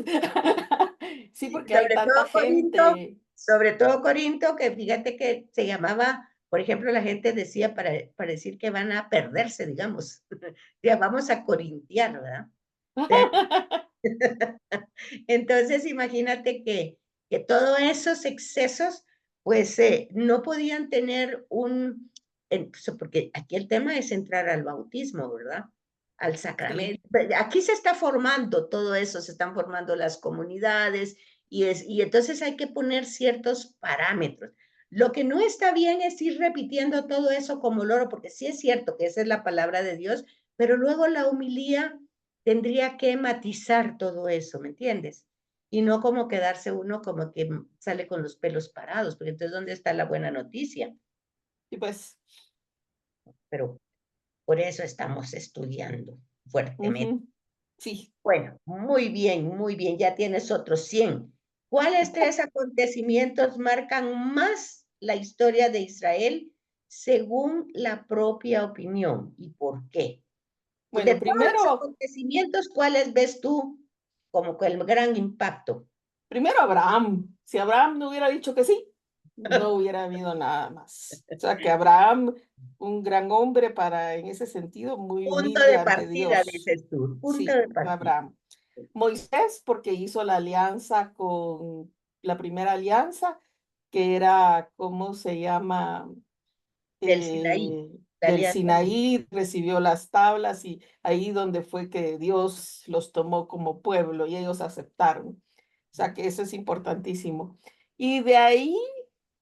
Sí, porque hay
Sobre
tanta
todo Corinto,
gente.
sobre todo Corinto, que fíjate que se llamaba, por ejemplo, la gente decía para decir que van a perderse, digamos, ya vamos a corintiar, ¿verdad? O sea, entonces, imagínate que todos esos excesos, pues no podían tener porque aquí el tema es entrar al bautismo, ¿verdad? Al
Sí,
sacramento. Aquí se está formando todo eso, se están formando las comunidades y entonces hay que poner ciertos parámetros. Lo que no está bien es ir repitiendo todo eso como loro, porque sí es cierto que esa es la palabra de Dios, pero luego la humilía tendría que matizar todo eso, ¿me entiendes? Y no como quedarse uno como que sale con los pelos parados, porque entonces, ¿dónde está la buena noticia?
y pues,
Pero por eso estamos estudiando fuertemente.
ujú, sí.
Bueno, muy bien, ya tienes otros 100. ¿Cuáles tres acontecimientos marcan más la historia de Israel según la propia opinión y por qué? De
Bueno,
todos los
primero,
acontecimientos, ¿cuáles ves tú como que el gran impacto?
primero Abraham. Si Abraham no hubiera dicho que sí, no hubiera habido nada más. O sea, que Abraham, un gran hombre para, en ese sentido, muy
Punto
humilde
de
ante
partida,
Dios.
dices tú, punto
Sí,
de partida.
Abraham. Moisés, porque hizo la alianza con la primera alianza, que era, ¿cómo se llama?
Del Sinaí, la
Del
alianza del
Sinaí, recibió las tablas y ahí donde fue que Dios los tomó como pueblo y ellos aceptaron. O sea que eso es importantísimo. Y de ahí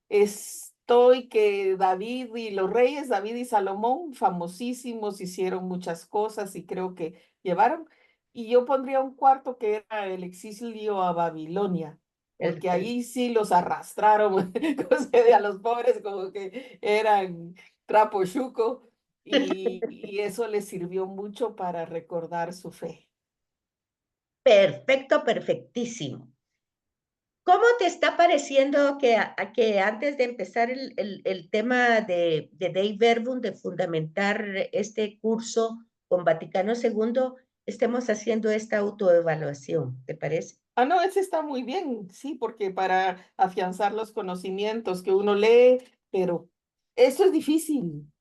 estoy que David y los reyes, David y Salomón, famosísimos, hicieron muchas cosas y creo que llevaron. Y yo pondría un cuarto que era el exilio a Babilonia, porque
el-
ahí sí los arrastraron a los pobres como que eran trapo chuco y eso les sirvió mucho para recordar su fe.
Perfecto, perfectísimo. ¿Cómo te está pareciendo que antes de empezar el tema de Dei Verbum, de fundamentar este curso con Vaticano II, estemos haciendo esta autoevaluación? ¿Te parece?
Ah, no, ese está muy bien, sí, porque para afianzar los conocimientos que uno lee, pero eso es difícil.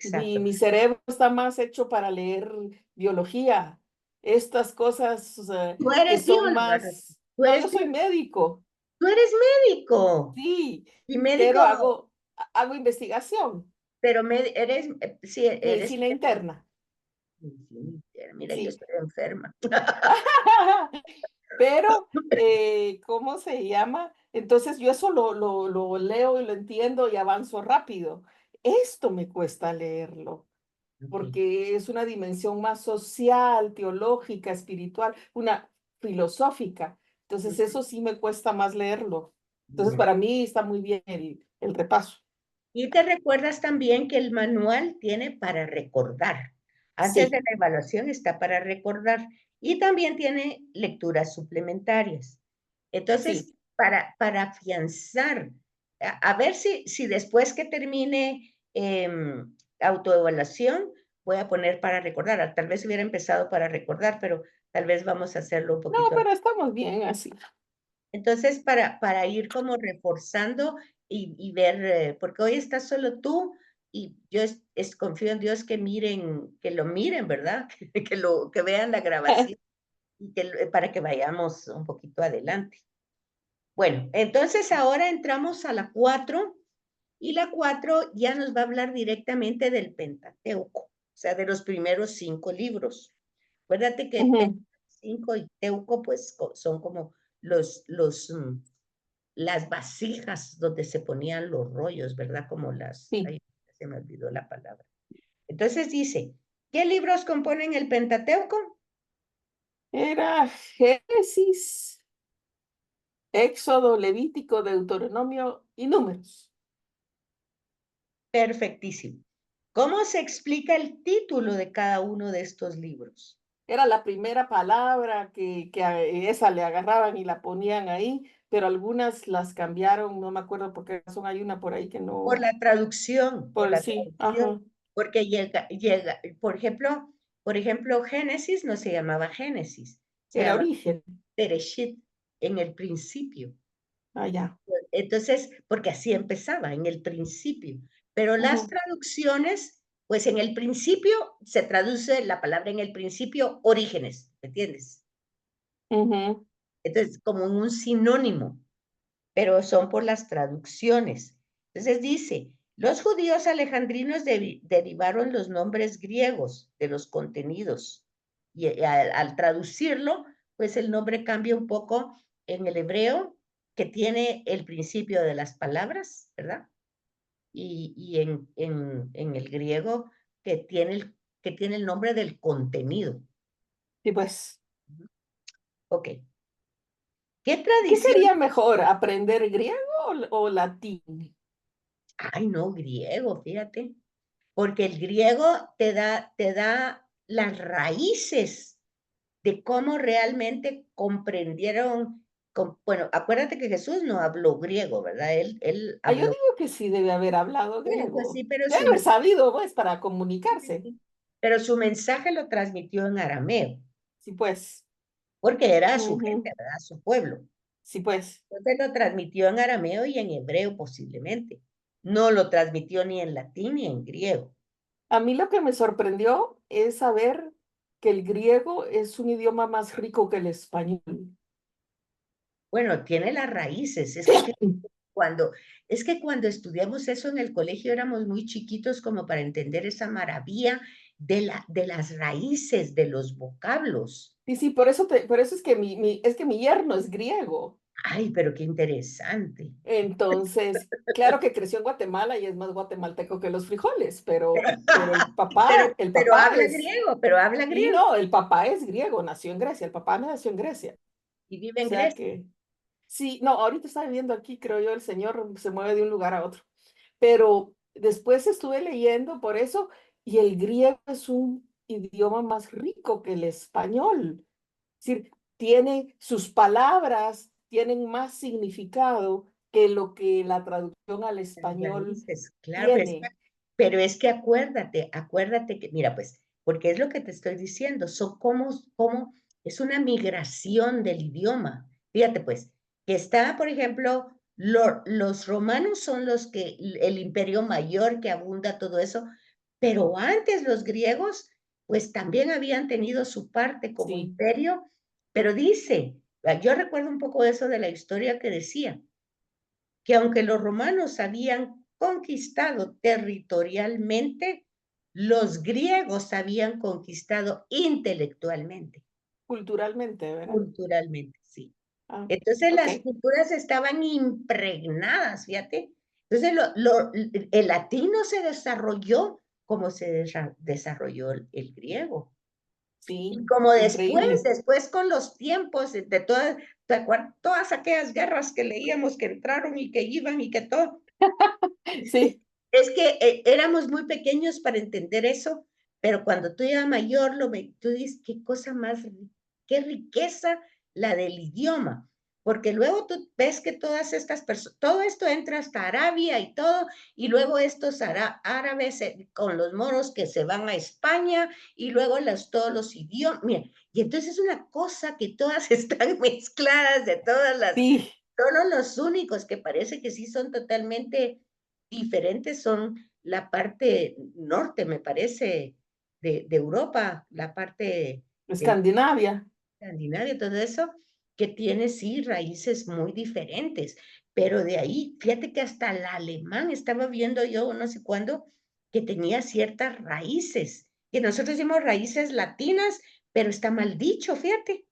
Mi,
Exacto.
mi cerebro está más hecho para leer biología, estas cosas
Tú
que
eres
son
bióloga, ¿no?
más...
Tú
No,
eres,
yo soy médico,
tú eres médico.
sí,
Y médico,
pero hago investigación,
pero eres, sí, eres
medicina interna,
sí, mira, yo
sí.
estoy enferma.
Pero, ¿cómo se llama? Entonces yo eso lo leo y lo entiendo y avanzo rápido. Esto me cuesta leerlo,
Ok,
porque es una dimensión más social, teológica, espiritual, una filosófica. Entonces
ujú,
eso sí me cuesta más leerlo. Entonces
ya.
para mí está muy bien el repaso.
Y te recuerdas también que el manual tiene para recordar. Antes de
Sí,
la evaluación está para recordar. Y también tiene lecturas suplementarias.
sí.
Entonces, para afianzar, a ver si después que termine autoevaluación, voy a poner para recordar. Tal vez hubiera empezado para recordar, pero tal vez vamos a hacerlo un
No,
poquito.
pero estamos bien así.
Entonces, para ir como reforzando y ver, porque hoy estás solo tú y yo confío en Dios que miren, que lo miren, ¿verdad? Que vean la grabación y para que vayamos un poquito adelante. Bueno, entonces ahora entramos a la 4 y la 4 ya nos va a hablar directamente del Pentateuco, o sea, de los primeros 5 libros. Acuérdate que
Ujú,
5 y Teuco pues son como los las vasijas donde se ponían los rollos, ¿verdad? Como
sí.
ay, se me olvidó la palabra. Entonces dice, ¿qué libros componen el Pentateuco?
Era Génesis, Éxodo, Levítico, Deuteronomio y Números.
Perfectísimo. ¿Cómo se explica el título de cada uno de estos libros?
Era la primera palabra que a esa le agarraban y la ponían ahí, pero algunas las cambiaron, no me acuerdo por qué razón, hay una por ahí que
Por
no,
la traducción, por
por
la
sí,
traducción,
ajá,
porque por ejemplo, Génesis no se llamaba Génesis, se
era
llamaba
origen,
Bereshit, en el principio.
allá.
Entonces, porque así empezaba, en el principio. Pero las
Ujú,
traducciones, pues en el principio se traduce la palabra en el principio orígenes, ¿me entiendes?
ujú,
Entonces, como un sinónimo, pero son por las traducciones. Entonces dice, los judíos alejandrinos derivaron los nombres griegos de los contenidos y al traducirlo, pues el nombre cambia un poco en el hebreo, que tiene el principio de las palabras, ¿verdad? Y en el griego, que tiene el nombre del contenido.
sí, pues,
Ok. ¿Qué
¿qué
tradición?
sería mejor, aprender griego o latín?
Ay, no, griego, fíjate. Porque el griego te da las raíces de cómo realmente comprendieron. Bueno, acuérdate que Jesús no habló griego, ¿verdad? Él
Ah, yo
habló,
digo que sí debe haber hablado
pues
griego.
sí, pero
Debe haber sabido, pues, para comunicarse.
su mensaje lo transmitió en arameo,
Sí, pues,
porque era su gente,
ujú,
¿verdad? Su pueblo.
sí, pues.
Entonces lo transmitió en arameo y en hebreo posiblemente. No lo transmitió ni en latín ni en griego.
A mí lo que me sorprendió es saber que el griego es un idioma más rico que el español.
Bueno, tiene las raíces. Cuando, es que cuando estudiamos eso en el colegio éramos muy chiquitos como para entender esa maravilla de las raíces de los vocablos.
Sí, sí, por eso es que es que mi yerno es griego.
Ay, pero qué interesante.
Entonces, claro que creció en Guatemala y es más guatemalteco que los frijoles, pero
Pero,
el
pero
papá
habla
es,
griego, pero habla
y
griego
no, el papá es griego, nació en Grecia, el papá nació en Grecia.
y vive
O
en
sea
Grecia.
que, sí, no, ahorita está viviendo aquí, creo yo, el señor se mueve de un lugar a otro. Pero después estuve leyendo por eso, y el griego es un idioma más rico que el español. Es decir, tiene sus palabras, tienen más significado que lo que la traducción al
Las
español
raíces, claro,
tiene.
pero es que acuérdate que, mira, pues, porque es lo que te estoy diciendo, son como es una migración del idioma. Fíjate, pues, que está, por ejemplo, los romanos son los que, el imperio mayor que abunda todo eso, pero antes los griegos, pues también habían tenido su parte como
Sí,
imperio, pero dice, yo recuerdo un poco eso de la historia que decía, que aunque los romanos habían conquistado territorialmente, los griegos habían conquistado intelectualmente,
culturalmente, ¿verdad?
culturalmente, sí.
Ah,
Entonces
ok.
las culturas estaban impregnadas, fíjate. Entonces el latino se desarrolló como se desarrolló el griego.
Sí,
Y como
increíble.
después con los tiempos de todas, ¿te acuerdas? Todas aquellas guerras que leíamos que entraron y que iban y que todo,
Sí,
es que éramos muy pequeños para entender eso, pero cuando tú ya mayor, tú dices, qué cosa más, qué riqueza la del idioma, porque luego tú ves que todas estas personas, todo esto entra hasta Arabia y todo, y luego estos árabes con los moros que se van a España, y luego todos los idiomas, mira, y entonces es una cosa que todas están mezcladas de todas
sí,
solo los únicos que parece que sí son totalmente diferentes son la parte norte, me parece, de Europa, la parte
Escandinavia.
Escandinavia, todo eso, que tiene sí raíces muy diferentes. Pero de ahí, fíjate que hasta el alemán estaba viendo yo no sé cuándo que tenía ciertas raíces, que nosotros decimos raíces latinas, pero está mal dicho, fíjate,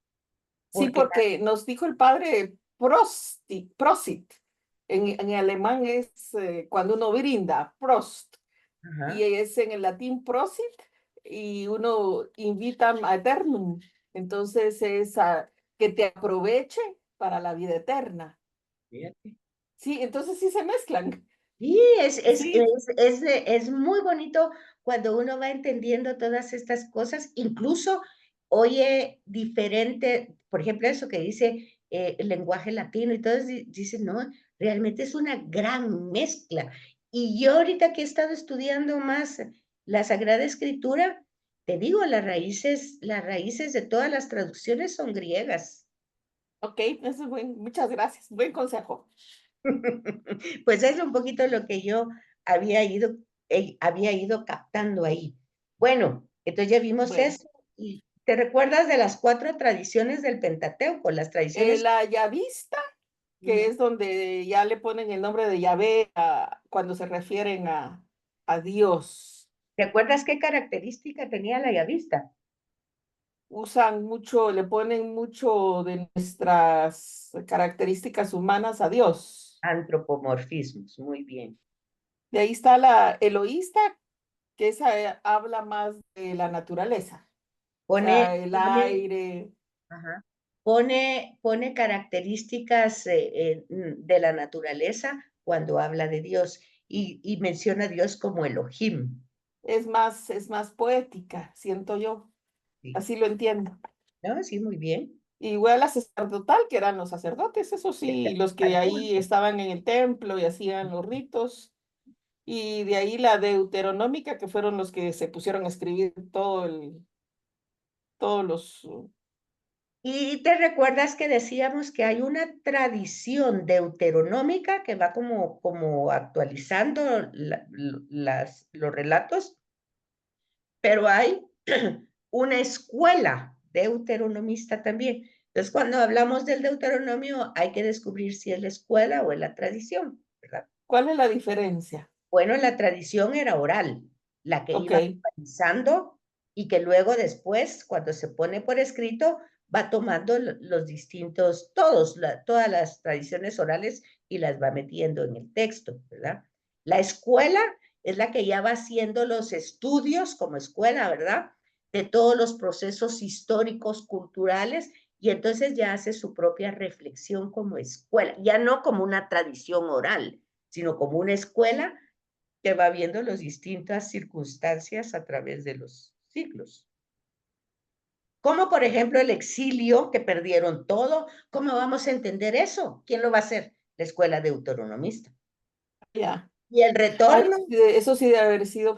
Sí,
porque,
porque nos dijo el padre Prosit. En alemán es cuando uno brinda, Prost. Y
ajá,
es en el latín Prosit y uno invita a eternum. Entonces es que te aproveche para la vida eterna.
fíjate.
Sí, entonces sí se mezclan.
Sí,
Sí,
es muy bonito cuando uno va entendiendo todas estas cosas, incluso oye diferente, por ejemplo, eso que dice el lenguaje latino y todos dicen, no, realmente es una gran mezcla. Y yo ahorita que he estado estudiando más la Sagrada Escritura, te digo, las raíces de todas las traducciones son griegas.
ok, eso es muchas gracias. Buen consejo.
Pues es un poquito lo que yo había ido captando ahí. Bueno, entonces ya vimos
Bueno,
eso. ¿Y te recuerdas de las 4 tradiciones del Pentateuco? Las tradiciones.
la Yavista, que
Ujú.
es donde ya le ponen el nombre de Yahvé cuando se refieren a Dios.
¿Te acuerdas qué característica tenía la llavista?
Usan mucho, le ponen mucho de nuestras características humanas a Dios.
Antropomorfismos, muy bien.
De ahí está la eloísta, que esa habla más de la naturaleza, o sea,
Pone,
el
pone,
aire,
ajá, pone características de la naturaleza cuando habla de Dios y menciona a Dios como Elohim.
es más poética, siento yo,
Sí,
así lo entiendo.
¿no? Sí, muy bien.
Igual la sacerdotal, que eran los sacerdotes, eso sí, los que
Al
ahí
culto.
estaban en el templo y hacían los ritos. Y de ahí la deuteronómica, que fueron los que se pusieron a escribir todos los...
Y te recuerdas que decíamos que hay una tradición deuteronómica que va como actualizando los relatos, pero hay una escuela deuteronomista también. Entonces, cuando hablamos del Deuteronomio, hay que descubrir si es la escuela o es la tradición, ¿verdad?
¿Cuál es la diferencia?
Bueno, la tradición era oral, la que
Ok,
iba actualizando y que luego después, cuando se pone por escrito, va tomando los distintos, todas las tradiciones orales y las va metiendo en el texto, ¿verdad? La escuela es la que ya va haciendo los estudios como escuela, ¿verdad? De todos los procesos históricos, culturales, y entonces ya hace su propia reflexión como escuela, ya no como una tradición oral, sino como una escuela que va viendo las distintas circunstancias a través de los siglos. Como por ejemplo el exilio, que perdieron todo. ¿Cómo vamos a entender eso? ¿Quién lo va a hacer? La escuela deuteronomista.
Ya.
Y el
Ay,
retorno,
eso sí debe haber sido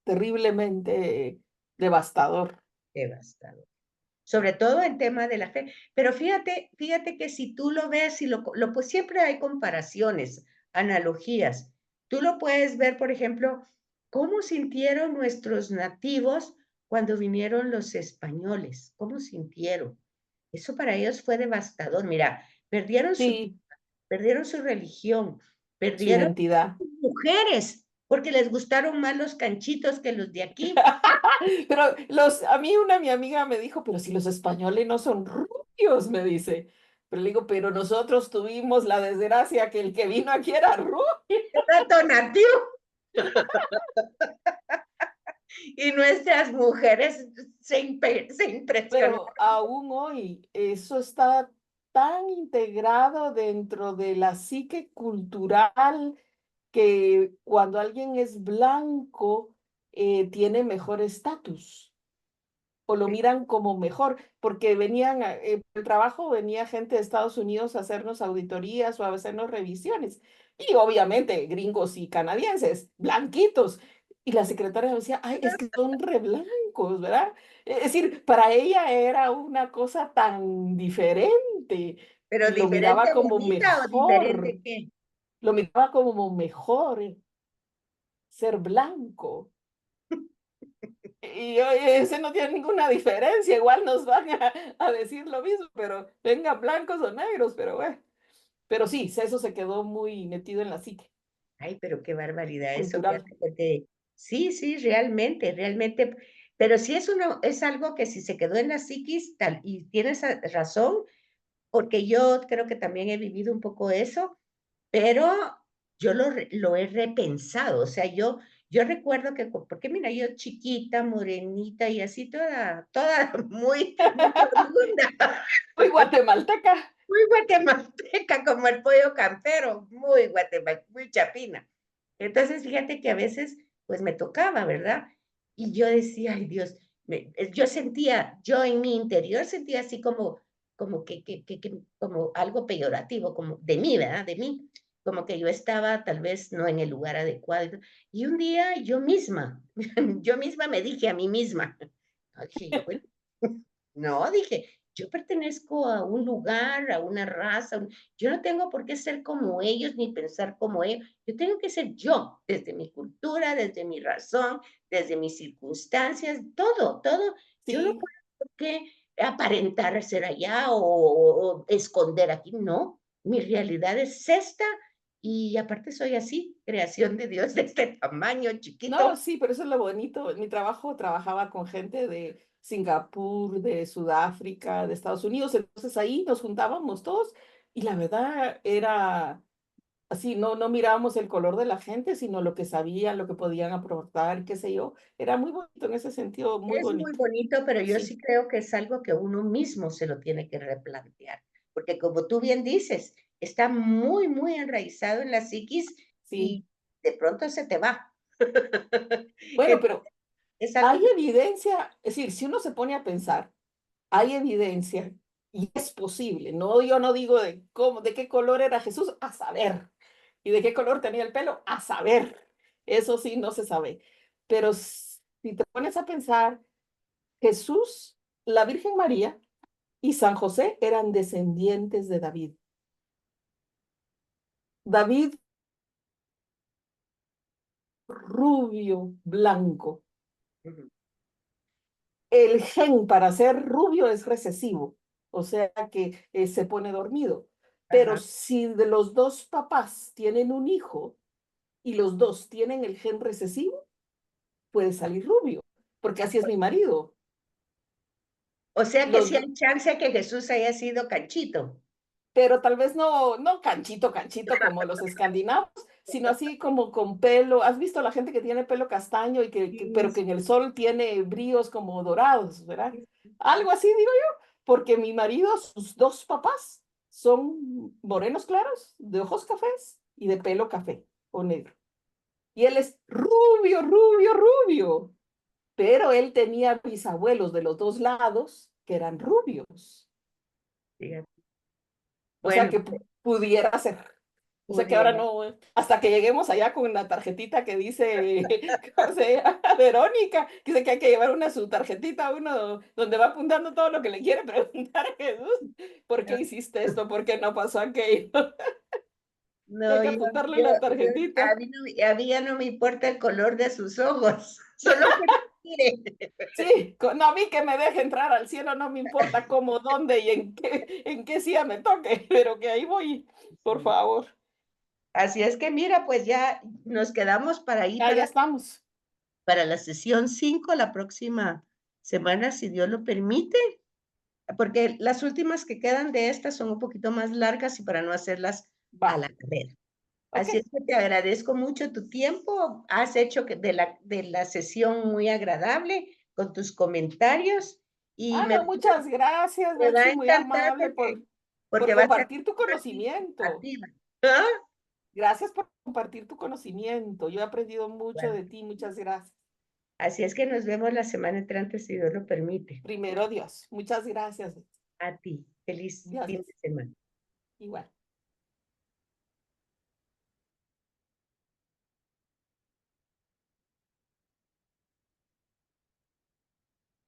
terriblemente devastador.
devastador. Sobre todo en tema de la fe. Pero fíjate que si tú lo ves y pues siempre hay comparaciones, analogías. Tú lo puedes ver, por ejemplo, cómo sintieron nuestros nativos cuando vinieron los españoles. ¿Cómo sintieron? Eso para ellos fue devastador. Mira,
Sí,
perdieron su religión,
su
perdieron
identidad.
sus mujeres, porque les gustaron más los canchitos que los de aquí.
Pero a mí mi amiga me dijo, pero si los españoles no son rubios, me dice. Pero le digo, pero nosotros tuvimos la desgracia que el que vino aquí era rubio.
Rato nativo. Y nuestras mujeres se impresionan.
Pero aún hoy eso está tan integrado dentro de la psique cultural que cuando alguien es blanco tiene mejor estatus o lo miran como mejor, porque venían, el trabajo venía gente de Estados Unidos a hacernos auditorías o a hacernos revisiones. Y obviamente gringos y canadienses, blanquitos. Y la secretaria me decía, ay, es que son re blancos, ¿verdad? Es decir, para ella era una cosa tan diferente
Pero
y lo
diferente
miraba como
bonita o diferente
mejor,
qué.
lo miraba como mejor ser blanco. Y oye, ese no tiene ninguna diferencia, igual nos van a decir lo mismo, pero venga, blancos o negros, pero bueno. Pero sí, eso se quedó muy metido en la psique
Ay, pero qué barbaridad eso,
cultural.
fíjate, porque sí, sí, realmente, pero sí es algo que si se quedó en la psiquis, tal, y tienes razón, porque yo creo que también he vivido un poco eso, pero yo lo he repensado, o sea, yo recuerdo que, porque mira, yo chiquita, morenita y así toda muy profunda,
Muy guatemalteca.
muy guatemalteca, como el pollo campero, muy guatemalteca, muy chapina. Entonces, fíjate que a veces, pues me tocaba, ¿verdad? Y yo decía, ay Dios, yo sentía, yo en mi interior sentía así como como algo peyorativo, como de mí, ¿verdad? De mí, como que yo estaba tal vez no en el lugar adecuado. Y un día yo misma me dije a mí misma, dije yo, bueno, no, dije, yo pertenezco a un lugar, a una raza, yo no tengo por qué ser como ellos ni pensar como ellos, yo tengo que ser yo, desde mi cultura, desde mi razón, desde mis circunstancias, todo. Yo no
Sí,
puedo por qué aparentar ser allá o esconder aquí, no, mi realidad es esta y aparte soy así, creación de Dios de este tamaño,
no,
chiquito.
sí, pero eso es lo bonito. En mi trabajo trabajaba con gente de Singapur, de Sudáfrica, de Estados Unidos, entonces ahí nos juntábamos todos y la verdad era así, no mirábamos el color de la gente, sino lo que sabían, lo que podían aportar, qué sé yo. Era muy bonito en ese sentido, muy
Es muy
bonito.
bonito, pero yo
Sí,
sí creo que es algo que uno mismo se lo tiene que replantear, porque como tú bien dices, está muy enraizado en la psiquis
sí.
y de pronto se te va.
Bueno, pero
Es algo
hay
que
evidencia, es decir, si uno se pone a pensar, hay evidencia y es posible. No, yo no digo de cómo, de qué color era Jesús, a saber. Y de qué color tenía el pelo, a saber. Eso sí, no se sabe. Pero si te pones a pensar, Jesús, la Virgen María y San José eran descendientes de David. David rubio, blanco.
ujú,
El gen para ser rubio es recesivo, o sea que se pone dormido. Pero
ajá.
si de los dos papás tienen un hijo y los dos tienen el gen recesivo, puede salir rubio, porque así es mi marido.
O sea que sí
Los,
hay chance que Jesús haya sido canchito.
pero tal vez no canchito como los escandinavos, sino así como con pelo. ¿Has visto la gente que tiene pelo castaño y
Sí,
pero que en el sol tiene bríos como dorados, ¿verdad?
sí, sí.
Algo así digo yo, porque mi marido, sus dos papás son morenos claros, de ojos cafés y de pelo café o negro. Y él es rubio, rubio, rubio. pero él tenía bisabuelos de los dos lados que eran rubios.
Fíjate.
O sea
Bueno,
que pudiera ser. O sea que ahora
pudiera.
no, hasta que lleguemos allá con la tarjetita que dice, ¿cómo se llama? Verónica, que dice que hay que llevar una su tarjetita, uno donde va apuntando todo lo que le quiere preguntar a Jesús. ¿Por qué hiciste esto? ¿Por qué no pasó aquello? Hay
No,
que apuntarlo en la tarjetita.
a mí ya no me importa el color de sus ojos, solo que me mire.
Sí, no, a mí que me deje entrar al cielo, no me importa cómo, dónde y en qué silla me toque, pero que ahí voy, por
Sí.
favor.
Así es que mira, pues ya nos quedamos para ir
Ah, ya estamos.
para la sesión 5 la próxima semana, si Dios lo permite, porque las últimas que quedan de estas son un poquito más largas y para no hacerlas
Va.
a la carrera.
Ok.
Así es que te agradezco mucho tu tiempo, has hecho de la sesión muy agradable con tus comentarios y
Ah, no, muchas gracias,
me va a
Betsy, muy
encantar
amable por
porque va a ser
compartir tu conocimiento.
participativa. ¿Ah?
Gracias por compartir tu conocimiento. Yo he aprendido mucho
Bueno,
de ti. Muchas gracias.
así es que nos vemos la semana entrante, si Dios lo permite.
Primero Dios. Muchas gracias.
A ti. Feliz
Dios,
fin
Betsy.
de semana.
Igual.